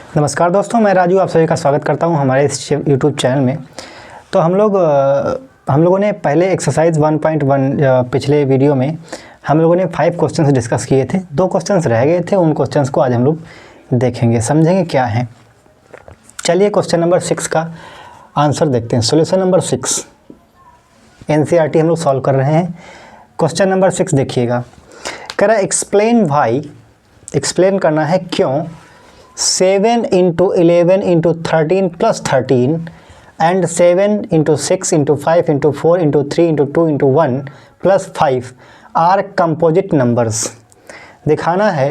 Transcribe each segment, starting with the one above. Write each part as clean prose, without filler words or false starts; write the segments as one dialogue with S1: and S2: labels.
S1: नमस्कार दोस्तों, मैं राजू आप सभी का स्वागत करता हूं हमारे इस यूट्यूब चैनल में। तो हम लोगों ने पहले एक्सरसाइज 1.1 पिछले वीडियो में हम लोगों ने 5 क्वेश्चंस डिस्कस किए थे। 2 क्वेश्चंस रह गए थे, उन क्वेश्चंस को आज हम लोग देखेंगे, समझेंगे क्या है। चलिए क्वेश्चन नंबर 6 का आंसर देखते हैं। सोल्यूशन नंबर 6 NCERT हम लोग सॉल्व कर रहे हैं। क्वेश्चन नंबर 6 देखिएगा, कह रहा है एक्सप्लेन वाई, एक्सप्लेन करना है क्यों 7 × 11 × 13 + 13 and 7 × 6 × 5 × 4 × 3 × 2 × 1 + 5 आर कंपोजिट नंबर्स। दिखाना है,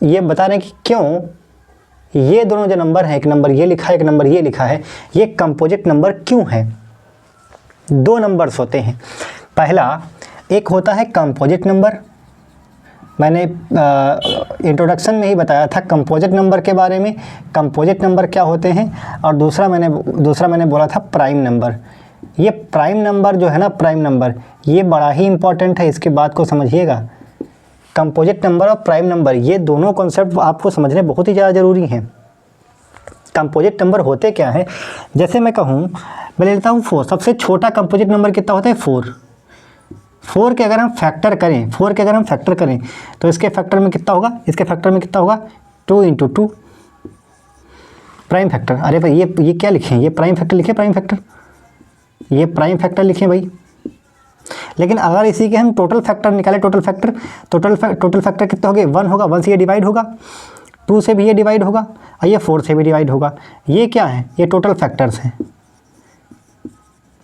S1: ये बता रहे हैं कि क्यों ये दोनों जो नंबर हैं, एक नंबर ये लिखा है, एक नंबर ये लिखा है, ये कंपोजिट नंबर क्यों है। 2 नंबर्स होते हैं। पहला एक होता है कंपोजिट नंबर, मैंने इंट्रोडक्शन में ही बताया था कंपोजिट नंबर के बारे में, कंपोजिट नंबर क्या होते हैं। और दूसरा मैंने बोला था प्राइम नंबर। ये प्राइम नंबर जो है ना, प्राइम नंबर ये बड़ा ही इंपॉर्टेंट है, इसके बात को समझिएगा। कंपोजिट नंबर और प्राइम नंबर ये दोनों कॉन्सेप्ट आपको समझने बहुत ही ज़्यादा ज़रूरी हैं। कंपोजिट नंबर होते क्या है, जैसे मैं कहूँ, मैं लेता हूँ 4। सबसे छोटा कंपोजिट नंबर कितना होता है 4। 4 के अगर हम फैक्टर करें तो इसके फैक्टर में कितना होगा, इसके फैक्टर में कितना होगा 2 × 2 प्राइम फैक्टर। अरे भाई ये क्या लिखे हैं, ये प्राइम फैक्टर लिखे, प्राइम फैक्टर, ये प्राइम फैक्टर लिखे भाई। लेकिन अगर इसी के हम टोटल फैक्टर निकालें, टोटल फैक्टर कितना होगा 1 होगा, 1 से ये डिवाइड होगा, 2 से भी ये डिवाइड होगा और ये 4 से भी डिवाइड होगा। ये क्या है, ये टोटल फैक्टर्स हैं।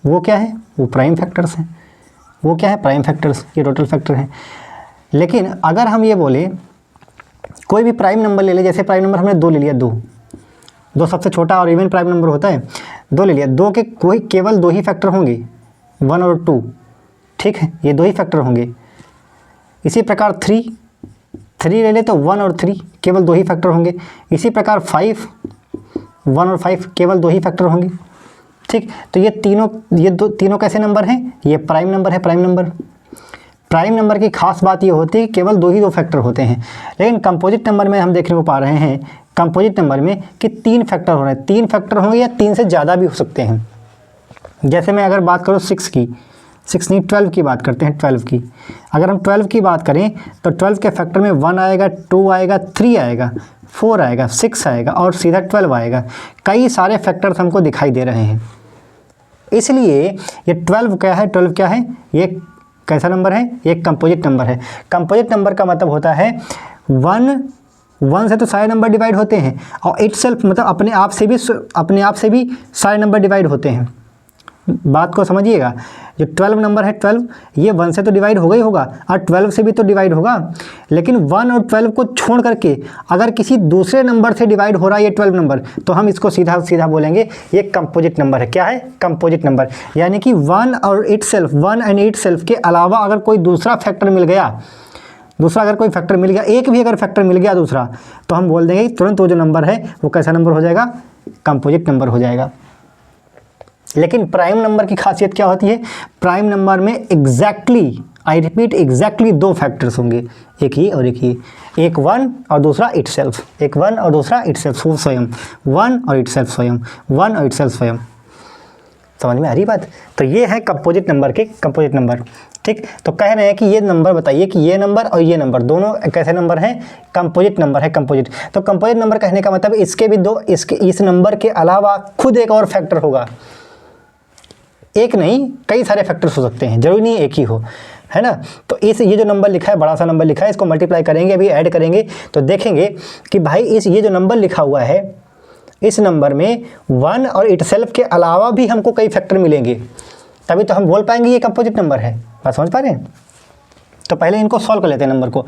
S1: वो क्या है, वो प्राइम फैक्टर्स हैं। वो क्या है, प्राइम फैक्टर्स, ये टोटल फैक्टर हैं। लेकिन अगर हम ये बोले कोई भी प्राइम नंबर ले ले, जैसे प्राइम नंबर हमने 2 ले लिया, 2 सबसे छोटा और इवन प्राइम नंबर होता है, 2 ले लिया, 2 के कोई केवल 2 ही फैक्टर होंगे, 1 और 2, ठीक है, ये 2 ही फैक्टर होंगे। इसी प्रकार 3 ले ले तो 1 और 3 केवल 2 ही फैक्टर होंगे। इसी प्रकार 5, 1 और 5 केवल 2 ही फैक्टर होंगे, ठीक। तो ये तीनों कैसे नंबर हैं, ये प्राइम नंबर है। प्राइम नंबर की खास बात ये होती है कि केवल 2 फैक्टर होते हैं। लेकिन कंपोजिट नंबर में हम देखने को पा रहे हैं, कंपोजिट नंबर में कि 3 फैक्टर हो रहे हैं। 3 फैक्टर होंगे या 3 से ज़्यादा भी हो सकते हैं। जैसे मैं अगर बात करूँ 12 की बात करते हैं। 12 की अगर हम 12 की बात करें तो 12 के फैक्टर में 1 आएगा, 2 आएगा, 3 आएगा, 4 आएगा, 6 आएगा और सीधा 12 आएगा। कई सारे फैक्टर्स हमको दिखाई दे रहे हैं। इसलिए ये 12 क्या है, ये कैसा नंबर है, ये कंपोजिट नंबर है। कंपोजिट नंबर का मतलब होता है 1 से तो सारे नंबर डिवाइड होते हैं और इटसेल्फ मतलब अपने आप से भी सारे नंबर डिवाइड होते हैं। बात को समझिएगा, जो 12 नंबर है 12, ये 1 से तो डिवाइड होगा ही होगा और 12 से भी तो डिवाइड होगा। लेकिन 1 और 12 को छोड़ करके अगर किसी दूसरे नंबर से डिवाइड हो रहा है ये 12 नंबर, तो हम इसको सीधा बोलेंगे ये कंपोजिट नंबर है। क्या है, कंपोजिट नंबर। यानी कि 1 एंड इटसेल्फ के अलावा अगर कोई दूसरा फैक्टर मिल गया, एक भी अगर फैक्टर मिल गया दूसरा, तो हम बोल देंगे तुरंत वो जो नंबर है वो कैसा नंबर हो जाएगा, कंपोजिट नंबर हो जाएगा। लेकिन प्राइम नंबर की खासियत क्या होती है, प्राइम नंबर में एग्जैक्टली 2 फैक्टर्स होंगे, एक ये और एक ये, एक 1 और दूसरा इटसेल्फ, स्वयं, 1 और इटसेल्फ स्वयं। समझ में आ रही बात। तो ये है कंपोजिट नंबर, ठीक। तो कह रहे हैं कि ये नंबर बताइए कि ये नंबर और ये नंबर दोनों कैसे नंबर हैं, कंपोजिट नंबर है, कंपोजिट। तो कंपोजिट नंबर कहने का मतलब इसके भी 2, इस नंबर के अलावा खुद एक और फैक्टर होगा। एक नहीं, कई सारे फैक्टर्स हो सकते हैं, जरूरी नहीं एक ही हो, है ना। तो ये जो नंबर लिखा है, बड़ा सा नंबर लिखा है, इसको मल्टीप्लाई करेंगे, अभी ऐड करेंगे तो देखेंगे कि भाई ये जो नंबर लिखा हुआ है, इस नंबर में 1 और इटसेल्फ के अलावा भी हमको कई फैक्टर मिलेंगे, तभी तो हम बोल पाएंगे ये कंपोजिट नंबर है। बात समझ पा रहे हैं। तो पहले इनको सॉल्व कर लेते हैं। नंबर को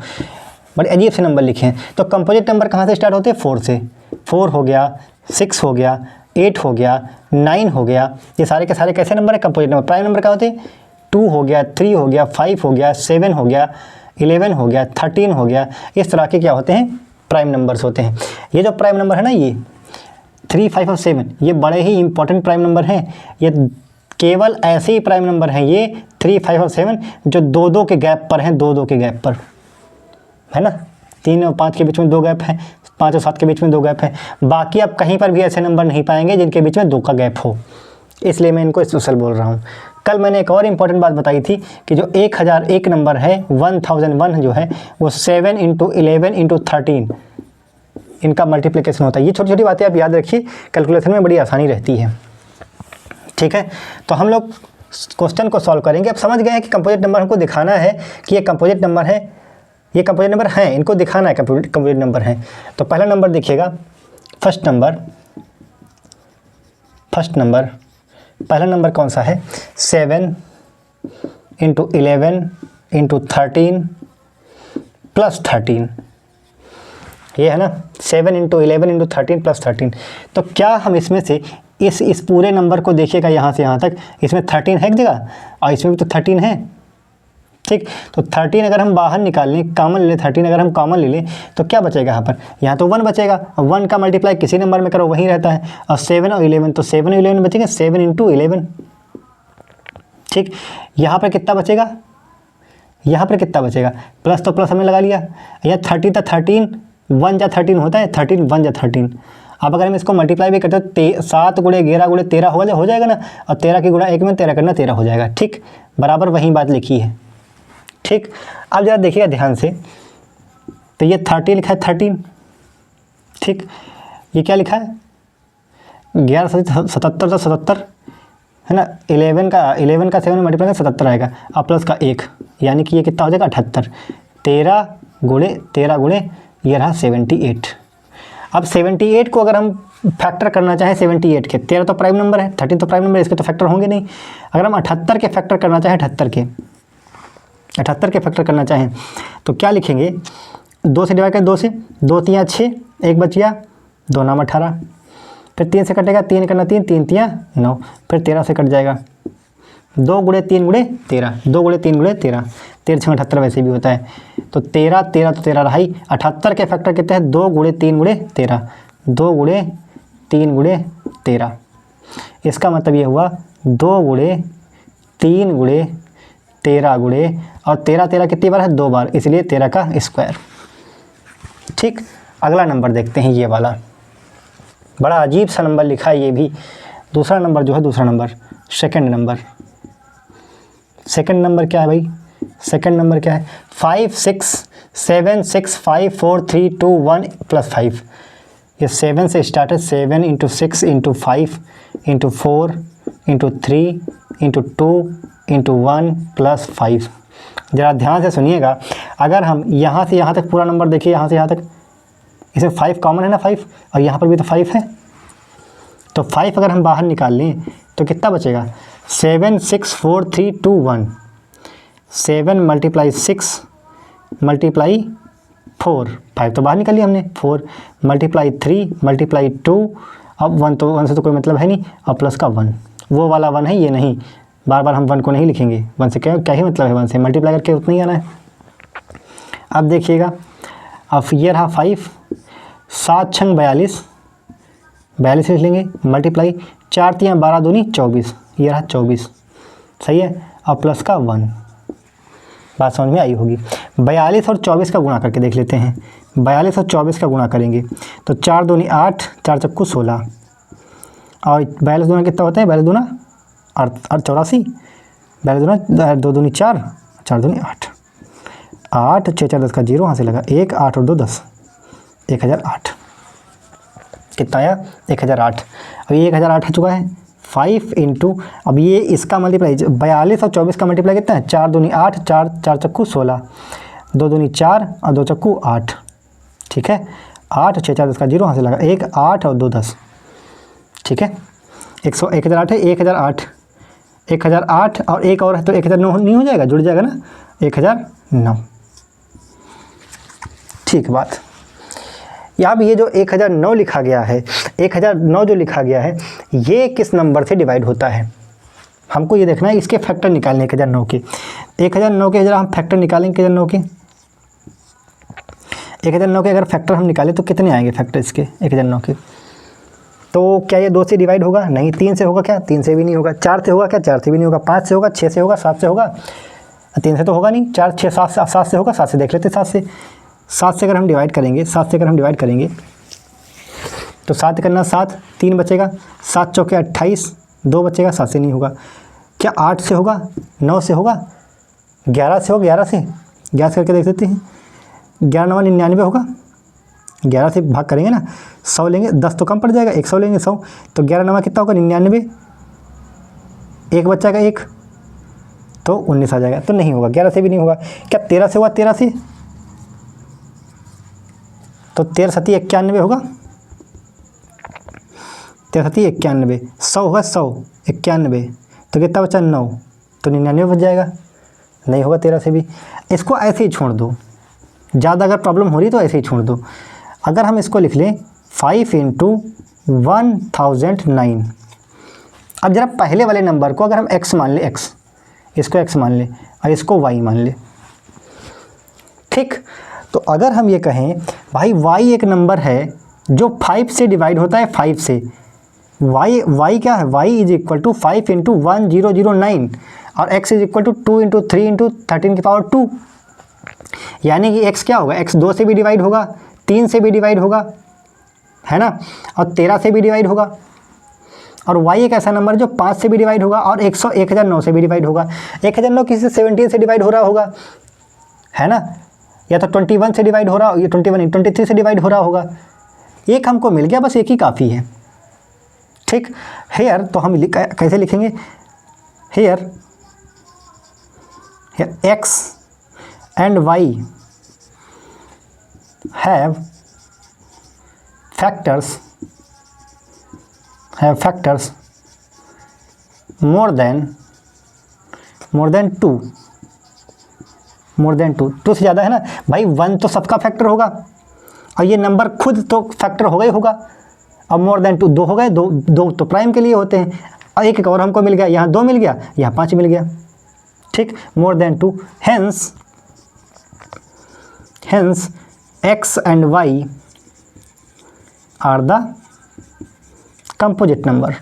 S1: बड़े अजीब से नंबर लिखे हैं। तो कंपोजिट नंबर कहाँ से स्टार्ट होते हैं, 4 से। 4 हो गया, 6 हो गया, 8 हो गया, 9 हो गया, ये सारे के सारे कैसे नंबर है, कंपोजिट नंबर। प्राइम नंबर क्या होते हैं, 2 हो गया, 3 हो गया, 5 हो गया, 7 हो गया, 11 हो गया, 13 हो गया, इस तरह के क्या होते हैं, प्राइम नंबर्स होते हैं। ये जो प्राइम नंबर है ना, ये 3, 5 और 7, ये बड़े ही इंपॉर्टेंट प्राइम नंबर हैं। ये केवल ऐसे ही प्राइम नंबर हैं, ये 3, 5 और 7 जो 2-2 के गैप पर हैं, 2-2 के गैप पर, है ना। 3 और 5 के बीच में 2 गैप हैं, 5 और 7 के बीच में 2 गैप है। बाकी आप कहीं पर भी ऐसे नंबर नहीं पाएंगे जिनके बीच में 2 का गैप हो, इसलिए मैं इनको स्पेशल बोल रहा हूँ। कल मैंने एक और इम्पॉर्टेंट बात बताई थी कि जो 1001 नंबर है 1001 जो है वो 7 × 11 × 13 इनका मल्टीप्लिकेशन होता है। ये छोटी छोटी बातें आप याद रखिए, कैलकुलेशन में बड़ी आसानी रहती है। ठीक है, तो हम लोग क्वेश्चन को सॉल्व करेंगे। अब समझ गए हैं कि कंपोजिट नंबर हमको दिखाना है कि ये कंपोजिट नंबर है, ये कंपोजिट नंबर हैं, इनको दिखाना है कंपोजिट नंबर हैं। तो पहला नंबर देखिएगा, फर्स्ट नंबर पहला नंबर कौन सा है, 7 × 11 × 13 + 13, ये है ना 7 × 11 × 13 + 13। तो क्या हम इसमें से इस पूरे नंबर को देखिएगा यहाँ से यहाँ तक, इसमें 13 है एक जगह और इसमें भी तो 13 है। ठीक, तो 13 अगर हम बाहर निकाल लें, कॉमन ले लें, 13 अगर हम कॉमन ले लें तो क्या बचेगा यहाँ पर, यहाँ तो 1 बचेगा। 1 का मल्टीप्लाई किसी नंबर में करो वहीं रहता है, और 7 और 11 तो 7 और 11 बचेंगे, 7 × 11। ठीक, यहाँ पर कितना बचेगा, यहाँ पर कितना बचेगा, प्लस तो प्लस हमने लगा लिया, यहाँ 30 था 13, 1 जा 13 होता है, 13 1 जा 13। अब अगर हम इसको मल्टीप्लाई भी करते हैं 7 × 11 × 13 हो जाएगा ना, और 13 की गुणा 1 में 13 करना 13 हो जाएगा। ठीक, बराबर वही बात लिखी है। ठीक, अब जरा देखिएगा ध्यान से, तो ये 30 लिखा है 13। ठीक, ये क्या लिखा है 11 77 तो 77 है ना, 11 का 7 में मल्टीप्लाई 77 आएगा, और प्लस का 1, यानी कि ये कितना हो जाएगा 78। 13 गुणे ये रहा 78। अब 78 को अगर हम फैक्टर करना चाहें 78 के, 13 तो प्राइम नंबर है, 13 तो प्राइम नंबर है, इसके तो फैक्टर होंगे नहीं। अगर हम 78 के फैक्टर करना चाहें 78 के फैक्टर करना चाहें तो क्या लिखेंगे, 2 से डिवाइड करें, 2 से 2 3 6, 1 बच गया, 2 9 18, फिर 3 से कटेगा, 3 करना 3 3 3 9, फिर 13 से कट जाएगा, 2 × 3 × 13, 2 × 3 × 13, 13 × 78 वैसे भी होता है। तो 13 तो 13 रहा ही। 78 के फैक्टर कितने हैं, 2 × 3 × 13, 2 × 3 × 13। इसका मतलब ये हुआ 2 × 3 × 13 × और 13 कितनी बार है, 2 बार, इसलिए 13 का स्क्वायर। ठीक, अगला नंबर देखते हैं, ये वाला बड़ा अजीब सा नंबर लिखा है ये भी। दूसरा नंबर जो है, दूसरा नंबर सेकंड नंबर क्या है भाई, सेकंड नंबर क्या है, 5 6 7 6 5 4 3 2 1 + 5। ये 7 से स्टार्ट है, 7 × 6 × 5 × 4 × 3 × 2 × 1 + 5। ज़रा ध्यान से सुनिएगा, अगर हम यहाँ से यहाँ तक पूरा नंबर देखिए, यहाँ से यहाँ तक, इसमें 5 कॉमन है ना 5, और यहाँ पर भी तो 5 है, तो 5 अगर हम बाहर निकाल लें तो कितना बचेगा, 7 6 4 3 2 1, 7 × 6 × 4, 5 तो बाहर निकाल लिया हमने, 4 × 3 × 2, अब 1 से तो कोई मतलब है नहीं, और प्लस का 1, वो वाला 1 है, ये नहीं, बार बार हम 1 को नहीं लिखेंगे, 1 से क्या ही मतलब है, 1 से मल्टीप्लाई करके उतना ही आना है। अब देखिएगा, अब ये रहा 5, 7 × 42 लिख लेंगे, मल्टीप्लाई 4 × 3 12 दूनी 24, ये रहा 24, सही है, और प्लस का 1। बात समझ में आई होगी। 42 और 24 का गुणा करके देख लेते हैं, 42 और 24 का गुणा करेंगे तो 4 दूनी 8, 4 चक्कू 16, और 42 दूना कितना होता है, 42 दूना 84, 42 दूना 2 दूनी 4, 4 दूनी 8, 8 6 4 10 का 0 वहाँ से लगा 1, 8 और 2 10, 1008। कितना आया, 1008। अब ये 1008 आ चुका है, 5 × अब ये इसका मल्टीप्लाई 42 और 24 का मल्टीप्लाई कितना है, 4 दूनी 8, 4 चक्कू 16, 2 दूनी 4 और 2 चक्कू 8। ठीक है, 8 6 4 10 का 0 वहाँ से लगा 1, 8 और 2 10। ठीक है, 1008 है, 1008 और एक और है तो 1009 नहीं हो जाएगा, जुड़ जाएगा ना, 1009। ठीक बात। अब ये जो 1009 लिखा गया है, 1009 जो लिखा गया है, ये किस नंबर से डिवाइड होता है, हमको ये देखना है, इसके फैक्टर निकालने 1009 के। 1009 के जरा हम फैक्टर निकालेंगे, 1009 के अगर फैक्टर हम निकालें तो कितने आएंगे फैक्टर इसके 1009 के। तो क्या ये 2 से डिवाइड होगा, नहीं। 3 से होगा क्या, 3 से भी नहीं होगा। 4 से होगा क्या, 4 से भी नहीं होगा। 5 से होगा, 6 से होगा, 7 से होगा, 3 से तो होगा नहीं। 4 6 7 7 से होगा, 7 से देख लेते, 7 से अगर हम डिवाइड करेंगे, 7 से अगर हम डिवाइड करेंगे तो 7 करना 7, 3 बचेगा, 7 चौके 28, 2 बचेगा, 7 से नहीं होगा। क्या 8 से होगा, 9 से होगा, 11 से होगा, 11 से गैस करके देख सकते हैं। 11 9 99 होगा, 11 से भाग करेंगे ना, 100 लेंगे, 10 तो कम पड़ जाएगा, 100 लेंगे 100, तो 11 9 कितना होगा 99, एक बच्चा का 1 तो 19 आ जाएगा। तो नहीं होगा, 11 से भी नहीं होगा। क्या 13 से हुआ, 13 से तो 13 सती 91 होगा, 13 सती 91, 100 होगा, 100 91, तो कितना बचा 9, तो 99 बच जाएगा। नहीं होगा 13 से भी। इसको ऐसे ही छोड़ दो, ज़्यादा अगर प्रॉब्लम हो रही तो ऐसे ही छोड़ दो। अगर हम इसको लिख लें 5 × 1009, अब जरा पहले वाले नंबर को अगर हम x मान लें, x, इसको x मान लें और इसको y मान लें, ठीक। तो अगर हम ये कहें भाई y एक नंबर है जो 5 से डिवाइड होता है, 5 से, y क्या है, y इज इक्वल टू 5 × 1009 और x इज इक्वल टू 2 × 3 × 13⁻², यानी कि x क्या होगा, x 2 से भी डिवाइड होगा, 3 से भी डिवाइड होगा, है ना, और 13 से भी डिवाइड होगा। और y एक ऐसा नंबर जो 5 से भी डिवाइड होगा और 1009 से भी डिवाइड होगा। 1009 किसी से 17 से डिवाइड हो रहा होगा, है ना, या तो 21 से डिवाइड हो रहा, ये 23 से डिवाइड हो रहा होगा। एक हमको मिल गया, बस एक ही काफ़ी है, ठीक। हेयर तो हम कैसे लिखेंगे, hair x and y have factors more than 2, 2 से ज़्यादा है ना भाई, 1 तो सबका फैक्टर होगा और ये नंबर खुद तो फैक्टर होगा ही होगा। अब मोर देन 2 2 हो गए, 2 तो प्राइम के लिए होते हैं, और एक और हमको मिल गया, यहाँ 2 मिल गया, यहाँ 5 मिल गया, ठीक। More than 2, hence x and y are the composite numbers।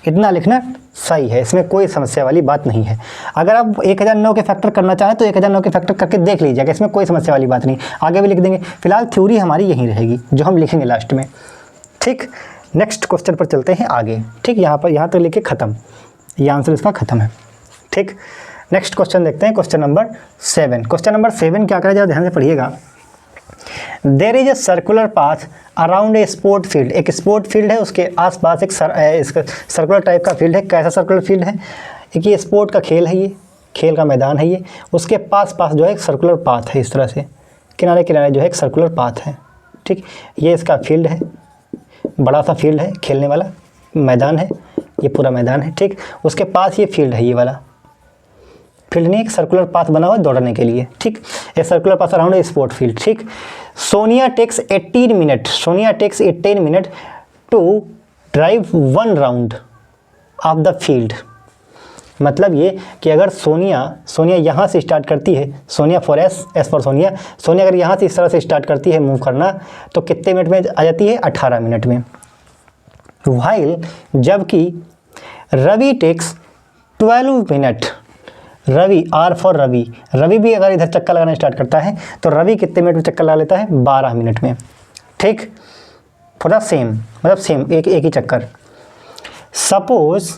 S1: इतना लिखना सही है, इसमें कोई समस्या वाली बात नहीं है। अगर आप 1009 के फैक्टर करना चाहें तो 1009 के फैक्टर करके देख लीजिएगा, इसमें कोई समस्या वाली बात नहीं, आगे भी लिख देंगे। फिलहाल थ्योरी हमारी यहीं रहेगी जो हम लिखेंगे लास्ट में, ठीक। नेक्स्ट क्वेश्चन पर चलते हैं आगे, ठीक। यहाँ तक लिखे ख़त्म, ये आंसर इसका ख़त्म है, ठीक। नेक्स्ट क्वेश्चन देखते हैं, क्वेश्चन नंबर 7। क्वेश्चन नंबर 7 क्या करें, जरा ध्यान से पढ़िएगा। There is a circular path around a sport field, एक स्पोर्ट फील्ड है, उसके आसपास एक सर्कुलर टाइप का फील्ड है। कैसा सर्कुलर फील्ड है, एक ये स्पोर्ट का खेल है, ये खेल का मैदान है, ये उसके पास जो है एक सर्कुलर पाथ है, इस तरह से किनारे किनारे जो है एक सर्कुलर पाथ है, ठीक। ये इसका फील्ड है, बड़ा सा फील्ड है, खेलने वाला मैदान है, ये पूरा मैदान है, ठीक। उसके पास ये फील्ड है, ये वाला फील्ड नहीं, एक सर्कुलर पाथ बना हुआ है दौड़ने के लिए, ठीक। A circular path around a sport field, ठीक। Sonia takes 18 minute to drive 1 round of the field. मतलब ये कि अगर सोनिया यहाँ से स्टार्ट करती है, Sonia for S for Sonia अगर यहाँ से इस तरह से स्टार्ट करती है मूव करना, तो कितने मिनट में आ जाती है, 18 मिनट में। वाइल जबकि Ravi takes 12 minute, Ravi are for Ravi भी अगर इधर चक्कर लगाना स्टार्ट करता है तो रवि कितने मिनट में चक्कर लगा लेता है, 12 मिनट में, ठीक। फॉर द सेम, मतलब सेम एक ही चक्कर। Suppose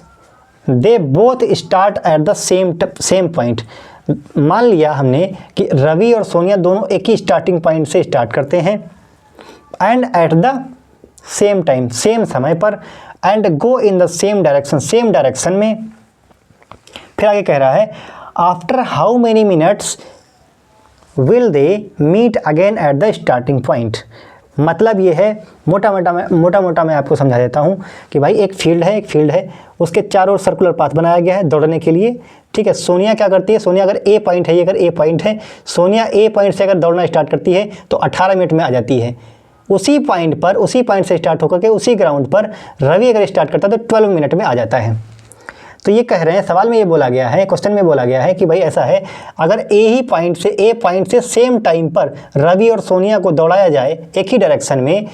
S1: they both start at the same point, मान लिया हमने कि रवि और सोनिया दोनों एक ही स्टार्टिंग पॉइंट से स्टार्ट करते हैं, and at the same time, same समय पर, and go in the same direction में। फिर आगे कह रहा है after how many minutes will they meet again at the starting point. मतलब ये है, मोटा मोटा मैं आपको समझा देता हूँ कि भाई एक फील्ड है, उसके चारों ओर सर्कुलर पाथ बनाया गया है दौड़ने के लिए, ठीक है। सोनिया क्या करती है, सोनिया अगर ए पॉइंट है, ये अगर ए पॉइंट है, सोनिया ए पॉइंट से अगर दौड़ना स्टार्ट करती है तो 18 मिनट में आ जाती है। उसी पॉइंट से स्टार्ट होकर के उसी ग्राउंड पर रवि अगर स्टार्ट करता है तो 12 मिनट में आ जाता है। तो ये कह रहे हैं, सवाल में ये बोला गया है, क्वेश्चन में बोला गया है कि भाई ऐसा है, अगर ए पॉइंट से सेम टाइम पर रवि और सोनिया को दौड़ाया जाए, एक ही डायरेक्शन में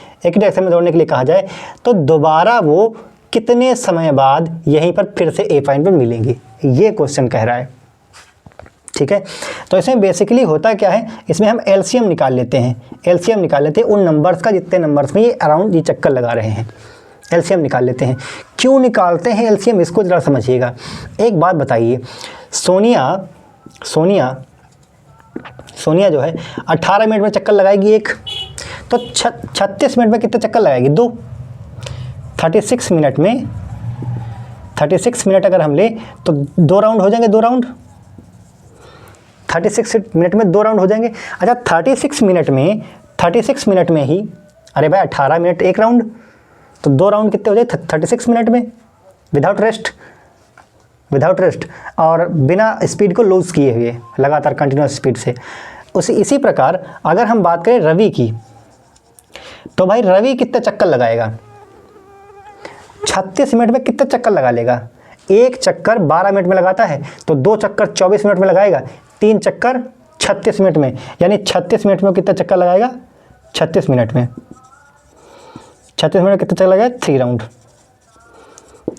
S1: दौड़ने के लिए कहा जाए, तो दोबारा वो कितने समय बाद यहीं पर फिर से ए पॉइंट पर मिलेंगे, ये क्वेश्चन कह रहा है, ठीक है। तो इसमें बेसिकली होता क्या है, इसमें हम एलसीएम निकाल लेते हैं, एलसीएम निकाल लेते हैं उन नंबर्स का जितने नंबर्स में ये अराउंड ये चक्कर लगा रहे हैं, एलसीएम निकाल लेते हैं। क्यों निकालते हैं एलसीएम, इसको ज़रा समझिएगा। एक बात बताइए, सोनिया जो है 18 मिनट में चक्कर लगाएगी एक, तो 36 मिनट में कितने चक्कर लगाएगी, 2। 36 मिनट में 36 मिनट अगर हम ले तो 2 राउंड हो जाएंगे, 2 राउंड 36 मिनट में 2 राउंड हो जाएंगे। अच्छा 36 मिनट में ही, अरे भाई 18 मिनट 1 राउंड, तो 2 राउंड कितने हो जाए 36 मिनट में, विदाउट रेस्ट और बिना स्पीड को लूज़ किए हुए, लगातार कंटिन्यूस स्पीड से। इसी प्रकार अगर हम बात करें रवि की, तो भाई रवि कितने चक्कर लगाएगा, 36 मिनट में कितने चक्कर लगा लेगा, एक चक्कर 12 मिनट में लगाता है, तो 2 चक्कर 24 मिनट में लगाएगा, 3 चक्कर 36 मिनट में, यानी 36 मिनट में कितने चक्कर लगाएगा, 36 मिनट में कितने चक्कर लगाएगा, 3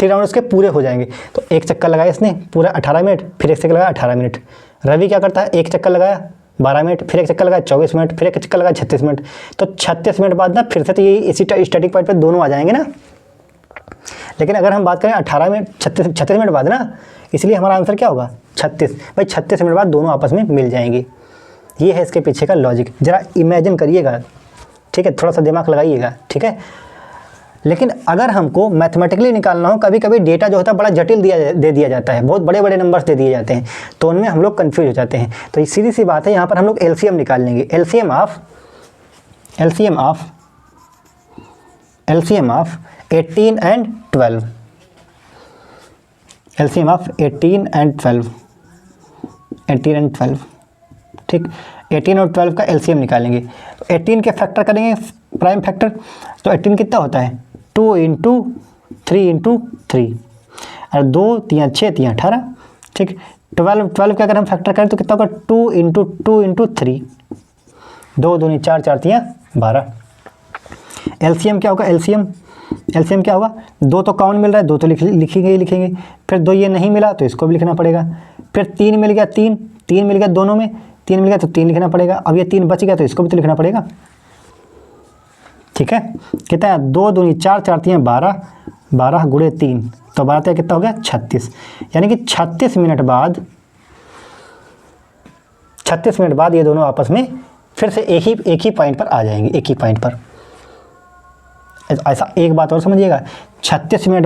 S1: राउंड उसके पूरे हो जाएंगे। तो एक चक्कर लगाया इसने पूरा 18 मिनट, फिर एक चक्कर लगाया 18 मिनट। रवि क्या करता है, एक चक्कर लगाया 12 मिनट, फिर एक चक्कर लगाया 24 मिनट, फिर एक चक्कर लगाया 36 मिनट। तो 36 मिनट बाद ना फिर से तो ये इसी स्टैटिक पॉइंट पे दोनों आ जाएंगे ना। लेकिन अगर हम बात करें 18 मिनट 36 मिनट बाद ना, इसलिए हमारा आंसर क्या होगा 36। भाई 36 मिनट बाद दोनों आपस में मिल जाएंगे। ये है इसके पीछे का लॉजिक, ज़रा इमेजिन करिएगा, ठीक है, थोड़ा सा दिमाग लगाइएगा, ठीक है। लेकिन अगर हमको मैथमेटिकली निकालना हो, कभी कभी डेटा जो होता है बड़ा जटिल दे दिया जाता है, बहुत बड़े बड़े नंबर्स दे दिए जाते हैं, तो उनमें हम लोग कन्फ्यूज हो जाते हैं। तो ये सीधी सी बात है, यहाँ पर हम लोग एलसीएम निकाल लेंगे। LCM of 18 and 12, LCM of 18 and 12, ठीक। 18 और 12 का एलसीएम निकालेंगे, तो 18 के फैक्टर करेंगे, प्राइम फैक्टर, तो 18 कितना होता है 2 × 3 × 3, और 2 3 6 3 18, ठीक। 12 का अगर हम फैक्टर करें तो कितना होगा 2 × 2 × 3, 2 दूनी 4 4 3 12। एलसीएम क्या होगा, एलसीएम क्या होगा, 2 तो कॉमन मिल रहा है, 2 तो लिखेंगे, फिर 2 ये नहीं मिला तो इसको भी लिखना पड़ेगा, फिर 3 मिल गया, 3 मिल गया दोनों में, 3 मिल गया तो 3 लिखना पड़ेगा, अब ये 3 बच गया तो इसको भी तो लिखना पड़ेगा, ठीक है। कितना है 2 दूनी 4 4 3 12, 12 गुणे 3 तो 12 कितना हो गया 36। यानी कि 36 मिनट बाद ये दोनों आपस में फिर से एक ही पॉइंट पर आ जाएंगे, एक ही पॉइंट पर। ऐसा एक बात और समझिएगा, 36 मिनट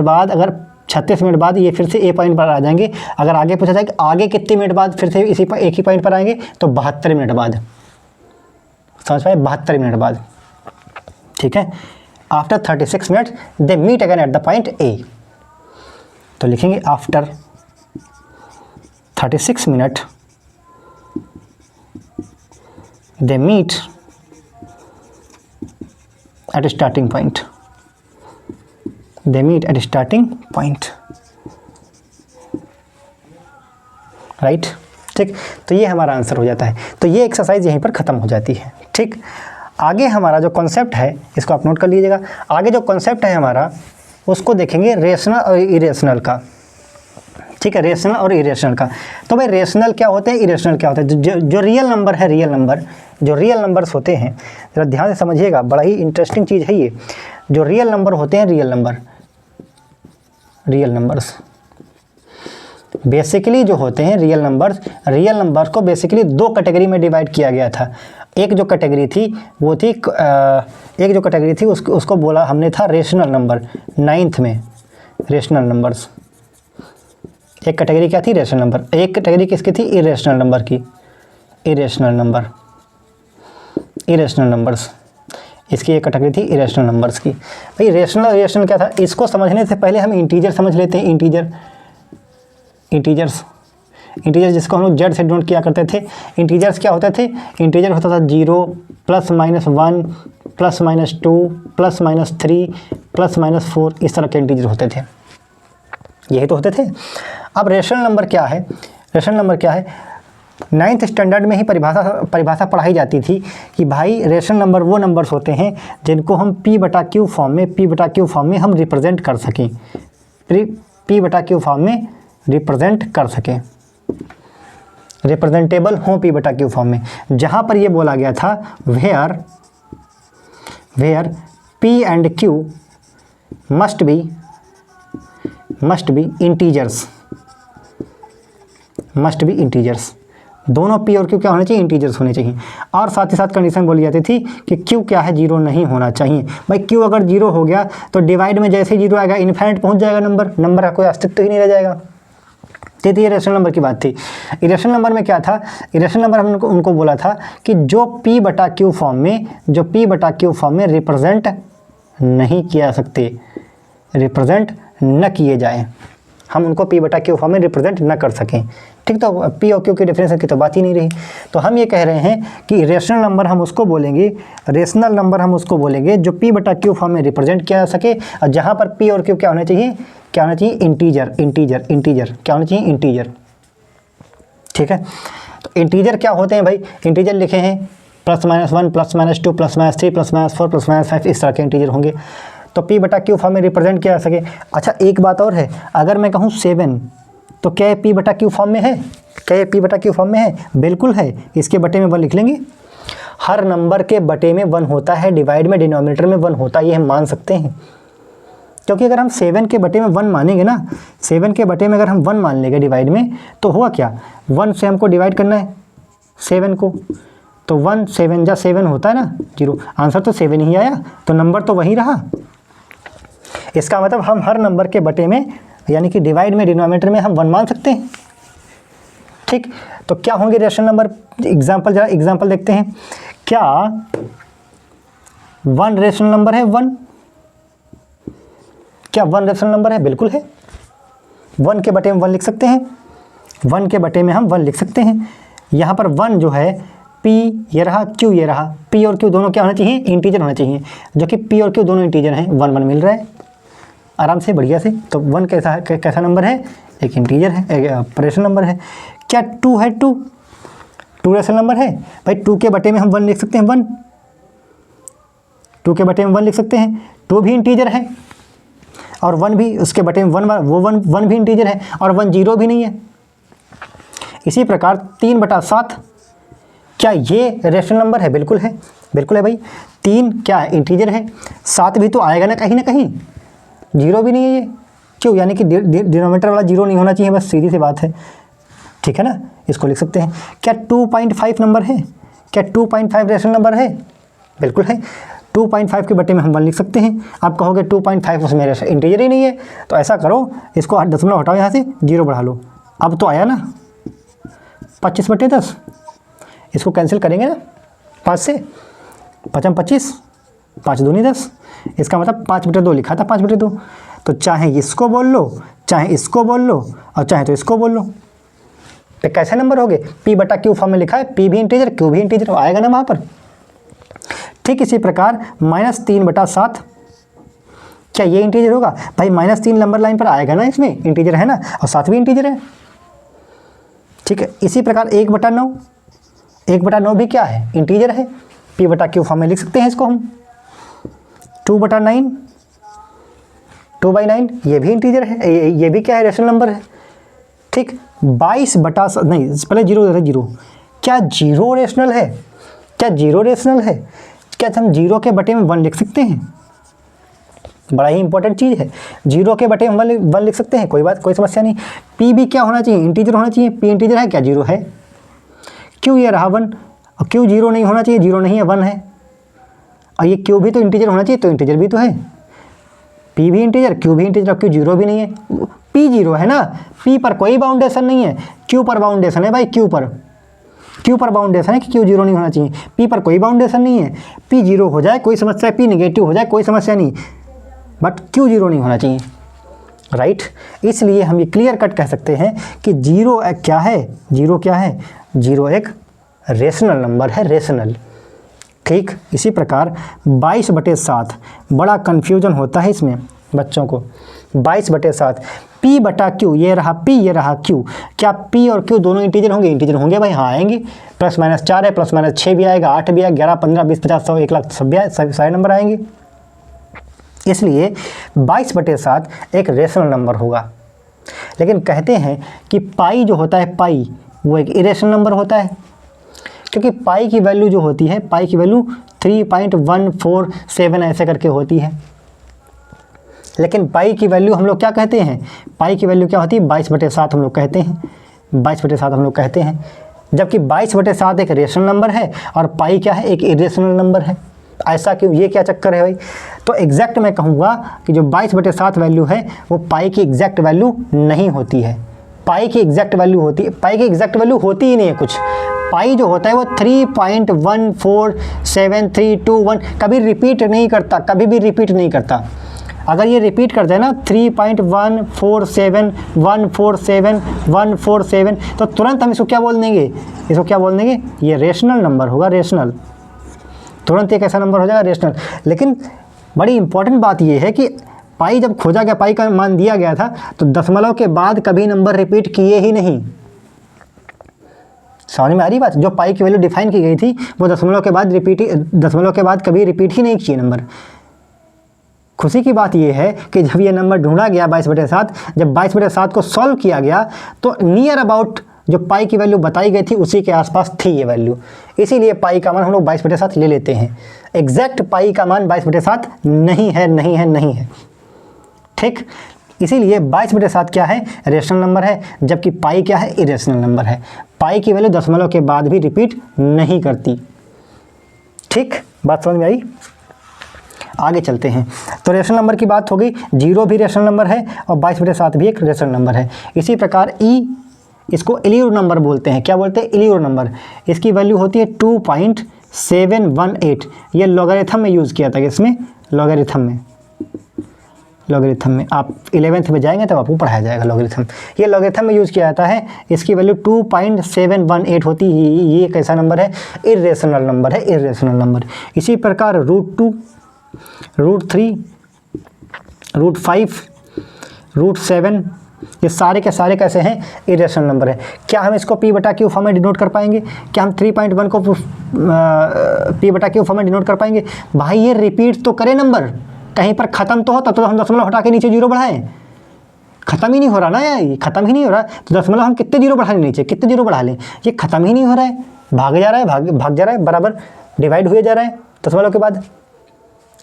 S1: बाद ये फिर से ए पॉइंट पर आ जाएंगे। अगर आगे पूछा जाए कि आगे कितने मिनट बाद फिर से एक ही पॉइंट पर आएंगे, तो 72 मिनट बाद, समझ पाए, 72 मिनट बाद, ठीक है। After 36 minute they meet again at the point A, तो लिखेंगे after 36 minute they meet at starting point, right, ठीक। तो ये हमारा आंसर हो जाता है। तो ये एक्सरसाइज यहीं पर ख़त्म हो जाती है, ठीक। आगे हमारा जो कॉन्सेप्ट है, इसको आप नोट कर लीजिएगा। आगे जो कॉन्सेप्ट है हमारा, उसको देखेंगे रेशनल और इरेशनल का, ठीक है, रेशनल और इरेशनल का। तो भाई रेशनल क्या होते हैं, इरेशनल क्या होता है। जो रियल नंबर है, जो रियल नंबर्स होते हैं, ज़रा ध्यान से समझिएगा, बड़ा ही इंटरेस्टिंग चीज़ है ये। जो रियल नंबर होते हैं, रियल नंबर्स बेसिकली जो होते हैं रियल नंबर्स को बेसिकली 2 कैटेगरी में डिवाइड किया गया था। एक जो कैटेगरी थी वो थी उसको बोला हमने था रेशनल नंबर, 9th में रेशनल नंबर्स। एक कैटेगरी क्या थी, रेशनल नंबर। एक कैटेगरी किसकी थी, इरेशनल नंबर की, इरेशनल नंबर्स। इसकी एक कैटेगरी थी इरेशनल नंबर्स की। भाई रेशनल और इरेशनल क्या था, इसको समझने से पहले हम इंटीजर समझ लेते हैं। इंटीजर्स जिसको हम लोग जेड से डिनोट किया करते थे। इंटीजर्स क्या होते थे, इंटीजर होता था 0 +-1 +-2 +-3 +-4, इस तरह के इंटीजर होते थे, यही तो होते थे। अब रेशनल नंबर क्या है, 9th स्टैंडर्ड में ही परिभाषा पढ़ाई जाती थी कि भाई रेशनल नंबर वो नंबर्स होते हैं जिनको हम P/Q फॉर्म में हम रिप्रेजेंट कर सकें, P/Q फॉर्म में रिप्रेजेंट कर सकें। रिप्रेजेंटेबल हों पी बटा क्यू फॉर्म में। जहाँ पर ये बोला गया था where P and Q must be integers, must be integers, दोनों पी और क्यू क्या होने चाहिए, इंटीजर्स होने चाहिए। और साथ ही साथ कंडीशन बोली जाती थी कि क्यू क्या है, जीरो नहीं होना चाहिए। भाई क्यू अगर जीरो हो गया तो डिवाइड में जैसे ही जीरो आएगा इन्फिनिट पहुंच जाएगा नंबर, नंबर का कोई अस्तित्व ही नहीं रह जाएगा। तो ये रेशनल नंबर की बात थी। इरेशनल नंबर में क्या था, इरेशनल नंबर हमने उनको बोला था कि जो पी बटा क्यू फॉर्म में रिप्रेजेंट नहीं किया सकते, रिप्रेजेंट न किए जाए, हम उनको पी बटा क्यू फॉर्म में रिप्रेजेंट न कर सकें। ठीक, तो पी और क्यू की डिफरेंस की तो बात ही नहीं रही। तो हम ये कह रहे हैं कि रेशनल नंबर हम उसको बोलेंगे, रेशनल नंबर हम उसको बोलेंगे जो पी बटा क्यू फॉर्म में रिप्रेजेंट किया जा सके, और जहाँ पर पी और क्यू क्या होना चाहिए, क्या होना चाहिए, इंटीजर, इंटीजर, इंटीजर, क्या होना चाहिए, इंटीजर। ठीक है, तो इंटीजर क्या होते हैं भाई, इंटीजर लिखे हैं +-1, +-2, +-3, +-4, +-5, इस तरह के इंटीजर होंगे। तो पी बटा क्यू फॉर्म में रिप्रेजेंट किया जा सके। अच्छा एक बात और है, अगर मैं कहूँ 7 तो क्या ये पी बटा क्यू फॉर्म में है, क्या ये पी बटा क्यू फॉर्म में है, बिल्कुल है। इसके बटे में 1 लिख लेंगे। हर नंबर के बटे में 1 होता है, डिवाइड में डिनोमिनेटर में 1 होता है, ये हम मान सकते हैं। क्योंकि अगर हम 7 के बटे में 1 मानेंगे ना, 7 के बटे में अगर हम 1 मान लेंगे डिवाइड में, तो हुआ क्या, 1 से हमको डिवाइड करना है 7 को, तो 1 7 जा 7 होता है ना 0, आंसर तो 7 ही आया, तो नंबर तो वही रहा। इसका मतलब हम हर नंबर के बटे में यानी कि डिवाइड में डिनोमिनेटर में हम 1 मान सकते हैं। ठीक, तो क्या होंगे रेशनल नंबर, एग्जांपल, जरा एग्जांपल देखते हैं। क्या 1 रेशनल नंबर है, 1, क्या 1 रेशनल नंबर है, बिल्कुल है। 1 के बटे में 1 लिख सकते हैं, 1 के बटे में हम 1 लिख सकते हैं। यहाँ पर 1 जो है P ये रहा, Q ये रहा, P और Q दोनों क्या होना चाहिए, इंटीजर होना चाहिए, जो कि P और Q दोनों इंटीजर हैं। 1 1 मिल रहा है आराम से, बढ़िया से। तो 1 कैसा है, कैसा नंबर है, एक इंटीजर है, एक रेशनल नंबर है। क्या 2 है, 2 रेशनल नंबर है भाई। 2 के बटे में हम 1 लिख सकते हैं, 1, 2 के बटे में 1 लिख सकते हैं, 2 भी इंटीजर है, और 1 भी उसके बटे में 1, वो 1 भी इंटीजर है, और 1 0 भी नहीं है। इसी प्रकार 3/7 क्या ये रेशनल नंबर है, बिल्कुल है, बिल्कुल है भाई। 3 क्या है, इंटीजर है, 7 भी तो आएगा ना कहीं, 0 भी नहीं है ये, क्यों, यानी कि डिनोमिनेटर वाला 0 नहीं होना चाहिए, बस सीधी सी बात है। ठीक है ना, इसको लिख सकते हैं। क्या 2.5 नंबर है, क्या 2.5 रेशनल नंबर है, बिल्कुल है। 2.5 के बटे में हम 1 लिख सकते हैं। आप कहोगे 2.5 उसमें इंटीजर ही नहीं है, तो ऐसा करो, इसको दशमलव हटाओ, यहाँ से 0 बढ़ा लो। अब तो आया ना 25/10, इसको कैंसिल करेंगे ना 5 से, 5 25, 5 दूनी 10, इसका मतलब 5/2 लिखा था, 5/2। तो चाहे इसको बोल लो, चाहे इसको बोल लो, और चाहे तो इसको बोल लो, तो कैसे नंबर हो गए, पी बटा क्यू फॉर्म में लिखा है, पी भी इंटीजर क्यू भी इंटीजर, आएगा ना वहाँ पर। ठीक इसी प्रकार -3/7 क्या ये इंटीजर होगा भाई, -3 नंबर लाइन पर आएगा ना, इसमें इंटीजर है ना, और 7 भी इंटीजर है। ठीक है, इसी प्रकार 1/9, 1/9 भी क्या है, इंटीजर है, पी बटा क्यू फॉर्म में लिख सकते हैं इसको हम। 2/9, 2/9 ये भी इंटीजर है, ये भी क्या है, रेशनल नंबर है। ठीक, 22/7 नहीं, पहले 0, क्या 0 रेशनल है, क्या 0 रेशनल है, क्या हम 0 के बटे में 1 लिख सकते हैं, बड़ा ही इंपॉर्टेंट चीज़ है। 0 के बटे में 1 लिख सकते हैं, कोई बात, कोई समस्या नहीं। पी भी क्या होना चाहिए, इंटीजर होना चाहिए, पी इंटीजर है क्या, 0 है। क्यू ये रहा 1, और क्यू 0 नहीं होना चाहिए, 0 नहीं है, 1 है। और ये क्यू भी तो इंटीजर होना चाहिए, तो इंटीजर भी तो है, पी भी इंटीजर, क्यू भी इंटीजर, क्यू 0 भी नहीं है, पी 0 है ना, पी पर कोई बाउंडेशन नहीं है, क्यू पर बाउंडेशन है भाई, क्यू पर बाउंडेशन है कि क्यू 0 नहीं होना चाहिए, पी पर कोई बाउंडेशन नहीं है। पी 0 हो जाए कोई समस्या, पी नेगेटिव हो जाए कोई समस्या नहीं, बट क्यू 0 नहीं होना चाहिए, राइट। इसलिए हम ये क्लियर कट कह सकते हैं कि 0 क्या है, 0 क्या है, 0 एक रेशनल नंबर है, रेशनल। ठीक, इसी प्रकार 22/7 बड़ा कन्फ्यूजन होता है इसमें बच्चों को। 22/7 पी बटा क्यू, ये रहा पी, ये रहा क्यू, क्या पी और क्यू दोनों इंटीजर होंगे, इंटीजर होंगे भाई, हाँ आएंगे। +-4 है, +-6 भी आएगा, 8 भी आएगा, 11 15 20 50 100 1 लाख सब भी सारे नंबर आएंगे। इसलिए 22/7 एक रेशनल नंबर होगा। लेकिन कहते हैं कि पाई जो होता है, पाई वो एक इरेशनल नंबर होता है, क्योंकि पाई की वैल्यू जो होती है, पाई की वैल्यू 3.147 ऐसे करके होती है। लेकिन पाई की वैल्यू हम लोग क्या कहते हैं, पाई की वैल्यू क्या होती है, 22/7 हम लोग कहते हैं, 22/7 हम लोग कहते हैं। जबकि 22/7 एक रेशनल नंबर है और पाई क्या है, एक इरेशनल नंबर है। ऐसा क्यों, ये क्या चक्कर है भाई? तो एग्जैक्ट मैं कहूँगा कि जो 22/7 वैल्यू है वो पाई की एग्जैक्ट वैल्यू नहीं होती है। पाई की एग्जैक्ट वैल्यू होती है, पाई की एग्जैक्ट वैल्यू होती ही नहीं है कुछ। पाई जो होता है वो 3.14732 कभी रिपीट नहीं करता, कभी भी रिपीट नहीं करता। अगर ये रिपीट करते हैं ना 3.147 तो तुरंत हम इसको क्या बोल देंगे, इसको क्या बोल देंगे, ये रेशनल नंबर होगा, रेशनल। तुरंत एक ऐसा नंबर हो जाएगा रेशनल। लेकिन बड़ी इंपॉर्टेंट बात ये है कि पाई जब खोजा गया, पाई का मान दिया गया था, तो दशमलव के बाद कभी नंबर रिपीट किए ही नहीं। समझ में आ रही बात? जो पाई की वैल्यू डिफाइन की गई थी वो दशमलव के बाद कभी रिपीट ही नहीं किए नंबर। खुशी की बात यह है कि जब ये नंबर ढूंढा गया 22/7, जब 22/7 को सॉल्व किया गया तो नियर अबाउट जो पाई की वैल्यू बताई गई थी उसी के आसपास थी ये वैल्यू। इसीलिए पाई का मान हम लोग 22/7 ले लेते हैं। एग्जैक्ट पाई का मान 22/7 नहीं है, नहीं है, नहीं है। ठीक, इसीलिए 22/7 क्या है, रेशनल नंबर है, जबकि पाई क्या है, इरेशनल नंबर है। पाई की वैल्यू दशमलव के बाद भी रिपीट नहीं करती। ठीक, बात समझ में आई? आगे चलते हैं। तो रेशनल नंबर की बात हो गई, 0 भी रेशनल नंबर है और 22/7 भी एक रेशनल नंबर है। इसी प्रकार ई, इसको एलियोर नंबर बोलते हैं। क्या बोलते हैं, एलियोर नंबर। इसकी वैल्यू होती है 2.718। ये लॉगरिथम में यूज़ किया था, इसमें लॉगरिथम में आप 11th में जाएंगे तब आपको पढ़ाया जाएगा लॉगरिथम। ये लॉगरिथम में यूज़ किया जाता है। इसकी वैल्यू 2.718 होती है। ये कैसा नंबर है, इरेशनल नंबर है, इरेशनल नंबर। इसी प्रकार √2, √3, √5, √7 ये सारे के सारे कैसे हैं, इरेशनल नंबर है। क्या हम इसको p/q फॉर्म में डिनोट कर पाएंगे? क्या हम 3.1 को p/q फॉर्म में डिनोट कर पाएंगे? भाई ये रिपीट तो करे नंबर, कहीं पर ख़त्म तो हो, तब तो हम दशमलव हटा के नीचे 0 बढ़ाएं। ख़त्म ही नहीं हो रहा ना यार, ये ख़त्म ही नहीं हो रहा। तो दशमलव हम कितने 0 बढ़ा लें नीचे, कितने 0 बढ़ा लें, ये ख़त्म ही नहीं हो रहा है, भाग जा रहा है, भाग जा रहा है, बराबर डिवाइड हुए जा रहा है दशमलव के बाद।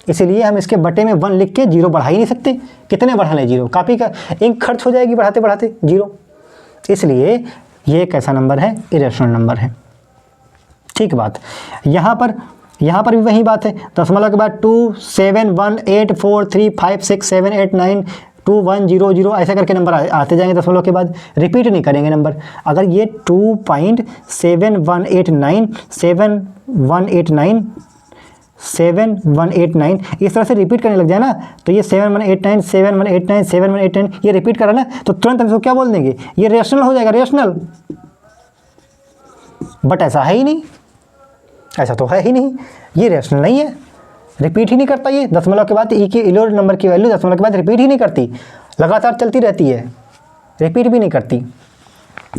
S1: इसीलिए हम इसके बटे में 1 लिख के 0 बढ़ा ही नहीं सकते। कितने बढ़ा लें 0, कापी का इंक खर्च हो जाएगी बढ़ाते बढ़ाते 0। इसलिए ये एक ऐसा नंबर है, इरेशनल नंबर है। ठीक बात। यहाँ पर भी वही बात है। दशमलव के बाद 2 7 1 8 4 3 5 6 7 8 9 2 1 0 0 ऐसा करके नंबर आते जाएंगे दशमलव के बाद, रिपीट नहीं करेंगे नंबर। अगर ये 2.7189 7 1 8 9 इस तरह से रिपीट करने लग जाए ना, तो ये 7 1 8 9 7 1 8 9 7 1 8 9 ये रिपीट करा ना, तो तुरंत हम इसको क्या बोल देंगे, ये रेशनल हो जाएगा, रेशनल। बट ऐसा है ही नहीं, ऐसा तो है ही नहीं, ये रेशनल नहीं है, रिपीट ही नहीं करता। ये दशमलव के बाद ई के एलियोर नंबर की वैल्यू दशमलव के बाद रिपीट ही नहीं करती, लगातार चलती रहती है, रिपीट भी नहीं करती।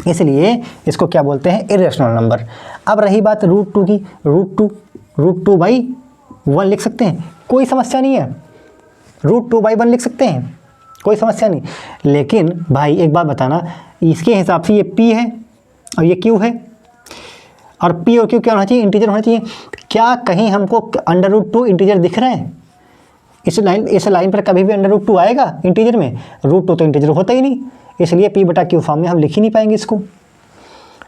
S1: इसलिए इसको क्या बोलते हैं, इरेशनल नंबर। अब रही बात √2 की, √2 बाई 1 लिख सकते हैं, कोई समस्या नहीं है। √2 बाई 1 लिख सकते हैं, कोई समस्या नहीं। लेकिन भाई एक बात बताना, इसके हिसाब से ये p है और ये q है, और p और q क्या होना चाहिए, इंटीजर होना चाहिए। क्या कहीं हमको √2 इंटीजर दिख रहे हैं? इस लाइन पर कभी भी √2 आएगा इंटीजर में? √2 तो इंटीजर होता ही नहीं, इसलिए p/q फॉर्म में हम लिख ही नहीं पाएंगे इसको।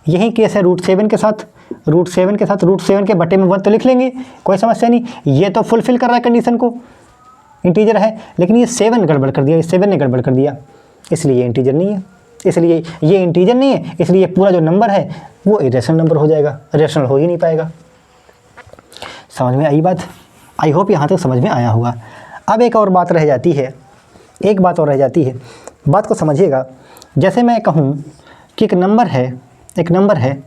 S1: यही केस है √7 के साथ, √7 के बटे में 1 तो लिख लेंगे, कोई समस्या नहीं। ये तो फुलफिल कर रहा है कंडीशन को, इंटीजर है। लेकिन ये 7 गड़बड़ कर दिया, इस 7 ने गड़बड़ कर दिया, इसलिए ये इंटीजर नहीं है। इसलिए ये इंटीजर नहीं है, इसलिए पूरा जो नंबर है वो इरेशनल नंबर हो जाएगा, रेशनल हो ही नहीं पाएगा। समझ में आई बात? आई होप यहाँ तक समझ में आया होगा। अब एक और बात रह जाती है, एक बात और रह जाती है, बात को समझिएगा। जैसे मैं कहूँ कि एक नंबर है 9 एक नंबर है,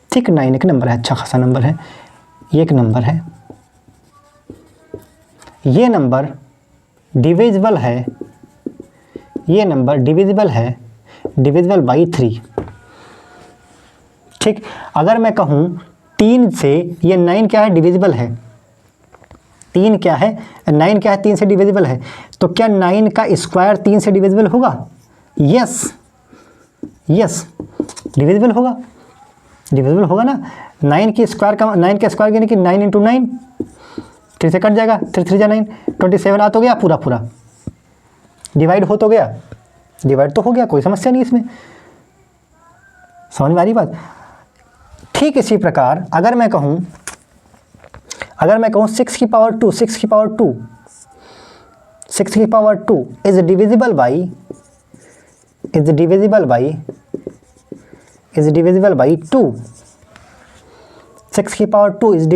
S1: ठीक, 9 एक नंबर है, अच्छा खासा नंबर है, ये एक नंबर है, ये नंबर डिविजिबल है, ये नंबर डिविजिबल बाई 3। ठीक, अगर मैं कहूँ 3 से ये 9 क्या है, डिविजिबल है, 3 क्या है, 9 क्या है, 3 से डिविजिबल है। तो क्या 9 का स्क्वायर 3 से डिविजिबल होगा? यस, यस डिविजिबल होगा, डिविजिबल होगा ना। 9 के स्क्वायर का, 9 का स्क्वायर यानी कि 9 इंटू 9, 3 से कट जाएगा, 3 3 जा 9, 27 आ तो गया पूरा पूरा, डिवाइड हो तो गया, डिवाइड तो हो गया, कोई समस्या नहीं इसमें, समझ में आ रही बात। ठीक इसी प्रकार अगर मैं कहूँ 6 की पावर 2, 6 की पावर 2, 6 की पावर 2 इज डिविजिबल बाई 2, 6 की पावर 2 इज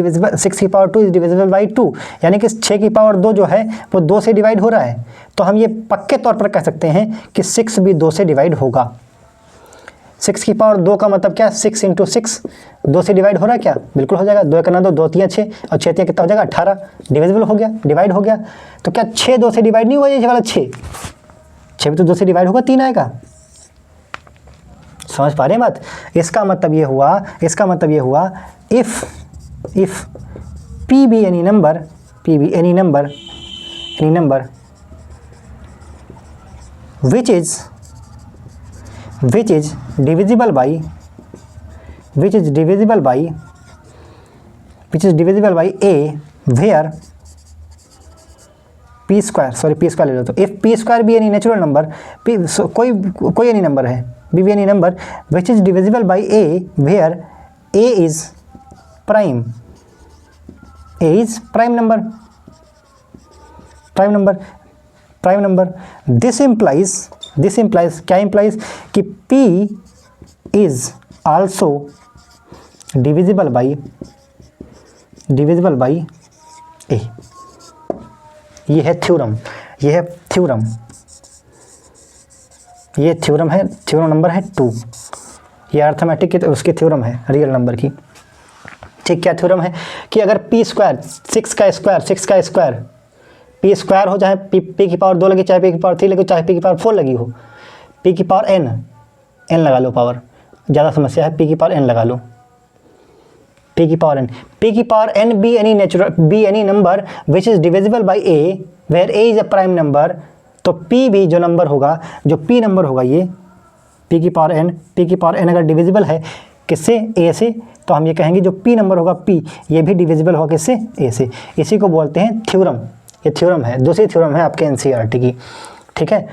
S1: डिविजिबल बाई 2, यानी कि 6 की पावर 2 जो है वो 2 से डिवाइड हो रहा है। तो हम ये पक्के तौर पर कह सकते हैं कि 6 भी 2 से डिवाइड होगा। 6 की पावर 2 का मतलब क्या, 6 इंटू 6 2 से डिवाइड हो रहा है क्या, बिल्कुल हो जाएगा। 2 करना 2, 2 3 6 और 6 3 कितना हो जाएगा 18, डिविजिबल हो गया, डिवाइड हो गया। तो क्या 6 2 से डिवाइड नहीं हुआ, ये वाला 6 भी तो 2 से डिवाइड होगा, 3 आएगा। समझ पा रहे हैं बात। इसका मतलब ये हुआ if P be any number which is divisible by a where p square ले लो। तो if p square be any natural number, कोई any number है, b be any number which is divisible by a where a is prime number, this implies क्या implies कि p is also divisible by a। ये है theorem, ये theorem है, theorem number है 2। ये अर्थमेटिक की उसकी थ्योरम है रियल नंबर की। ठीक, क्या थ्योरम है कि अगर p स्क्वायर 6 का स्क्वायर p स्क्वायर हो, चाहे p की पावर 2 लगी, चाहे p की पावर 3 लगी, चाहे p की पावर 4 लगी हो, p की पावर n लगा लो, पावर ज़्यादा समस्या है, p की पावर n लगा लो, p की power n be any number which is divisible by a where a is a prime number। तो p भी जो नंबर होगा, जो p नंबर होगा, ये p की पावर n अगर डिविजिबल है किससे, a से, तो हम ये कहेंगे जो p नंबर होगा p, ये भी डिविजिबल होगा किससे, a से। इसी को बोलते हैं थ्योरम। ये थ्योरम है, दूसरी थ्योरम है आपके NCERT की। ठीक है,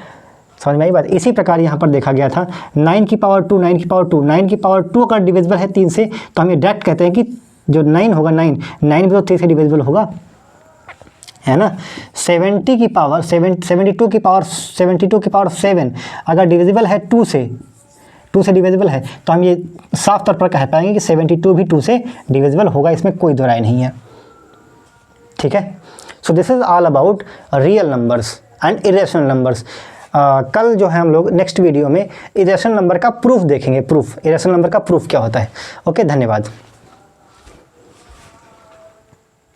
S1: समझ में आई बात। इसी प्रकार यहाँ पर देखा गया था 9 की पावर 2 अगर डिविजिबल है 3 से, तो हम ये डायरेक्ट कहते हैं कि जो 9 होगा, 9 भी तो 3 से डिविजिबल होगा, है ना। 72 की पावर 7 अगर डिविजिबल है 2 से डिविजिबल है, तो हम ये साफ तौर पर कह पाएंगे कि 72 भी 2 से डिविजिबल होगा, इसमें कोई दो राय नहीं है। ठीक है, so this is all about real numbers and irrational numbers. कल जो है हम लोग नेक्स्ट वीडियो में इरेशनल नंबर का प्रूफ देखेंगे, इरेशनल नंबर का प्रूफ क्या होता है। ओके, धन्यवाद।